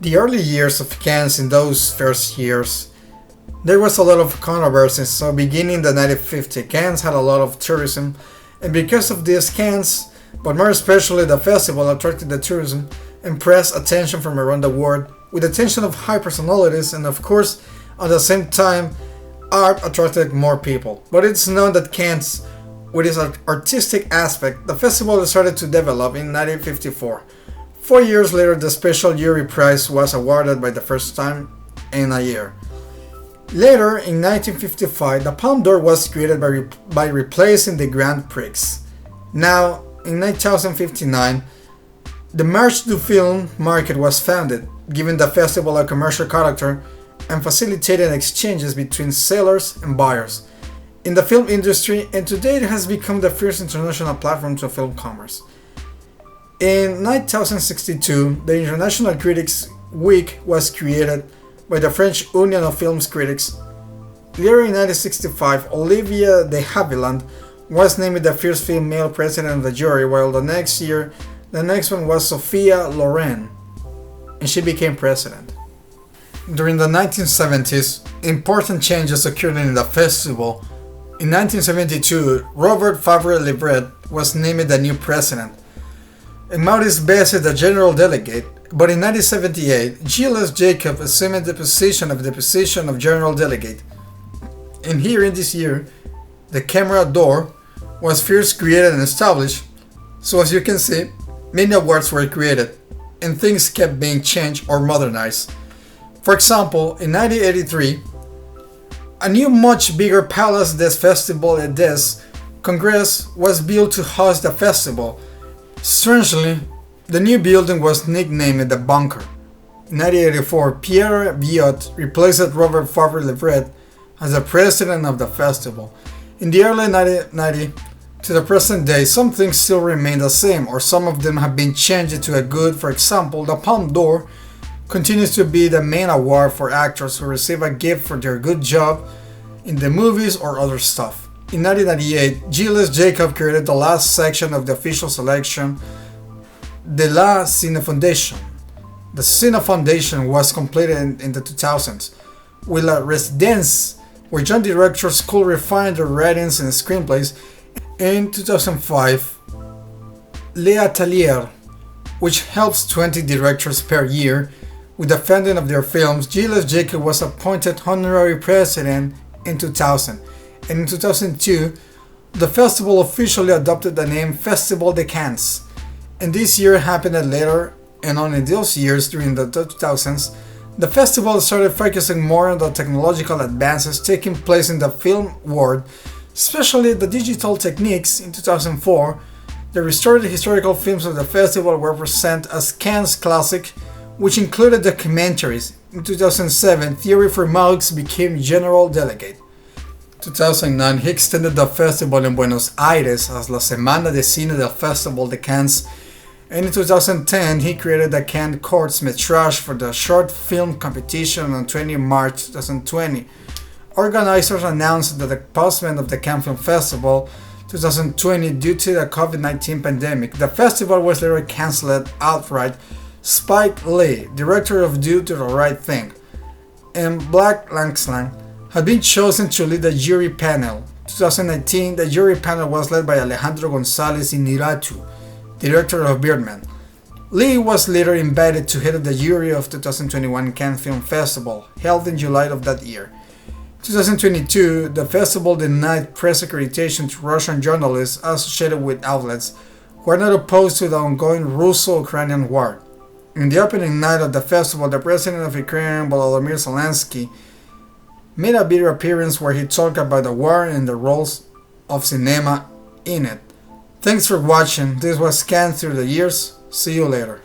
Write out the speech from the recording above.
The early years of Cannes, in those first years, there was a lot of controversy. So beginning the 1950, Cannes had a lot of tourism, and because of this, Cannes, but more especially the festival, attracted the tourism and press attention from around the world, with attention of high personalities, and of course, at the same time, art attracted more people. But it's known that Cannes, with its artistic aspect, the festival started to develop in 1954. 4 years later, the special jury prize was awarded by the first time in a year. Later, in 1955, the Palme d'Or was created by replacing the Grand Prix. Now, in 2059, the Marche du Film market was founded, giving the festival a commercial character and facilitating exchanges between sellers and buyers in the film industry, and today it has become the first international platform to film commerce. In 2062, the International Critics Week was created by the French Union of Film Critics. Later in 1965, Olivia de Havilland was named the first female president of the jury, while the next one was Sophia Loren, and she became president. During the 1970s, important changes occurred in the festival. In 1972, Robert Favre-Leveret was named the new president, and Maurice Besset the general delegate. But in 1978, Gilles Jacob assumed the position of general delegate. And here in this year, the Camera d'Or was first created and established. So as you can see, many awards were created, and things kept being changed or modernized. For example, in 1983, a new much bigger Palace des Festivals et des Congrès was built to host the festival. Strangely, the new building was nicknamed the Bunker. In 1984, Pierre Viot replaced Robert Favre-Leveret as the president of the festival. In the early 1990s to the present day, some things still remain the same, or some of them have been changed to a good. For example, the Palme d'Or continues to be the main award for actors who receive a gift for their good job in the movies or other stuff. In 1998, Gilles Jacob created the last section of the official selection, de la Cine Foundation. The Cine Foundation was completed in the 2000s, with a residence where young directors could refine their writings and screenplays. In 2005, Le Atelier, which helps 20 directors per year with the funding of their films, Gilles Jacob was appointed honorary president in 2000. And in 2002, the festival officially adopted the name Festival de Cannes. And this year happened later, and only those years during the 2000s, the festival started focusing more on the technological advances taking place in the film world, especially the digital techniques. In 2004, the restored historical films of the festival were presented as Cannes Classic, which included documentaries. In 2007, Thierry Frémaux became general delegate. In 2009, he extended the festival in Buenos Aires as la Semana de Cine del Festival de Cannes. And in 2010, he created the Cannes Courts Métrage for the short film competition on 20 March 2020. Organizers announced that the postponement of the Cannes Film Festival 2020 due to the COVID-19 pandemic. The festival was later cancelled outright. Spike Lee, director of Do the Right Thing, and Black Langslang had been chosen to lead the jury panel. 2019, the jury panel was led by Alejandro González Inarritu, director of Birdman. Lee was later invited to head the jury of 2021 Cannes Film Festival, held in July of that year. 2022, the festival denied press accreditation to Russian journalists associated with outlets who are not opposed to the ongoing Russo-Ukrainian war. In the opening night of the festival, the president of Ukraine, Volodymyr Zelensky, made a video appearance where he talked about the war and the roles of cinema in it. Thanks for watching. This was Cannes Through the Years. See you later.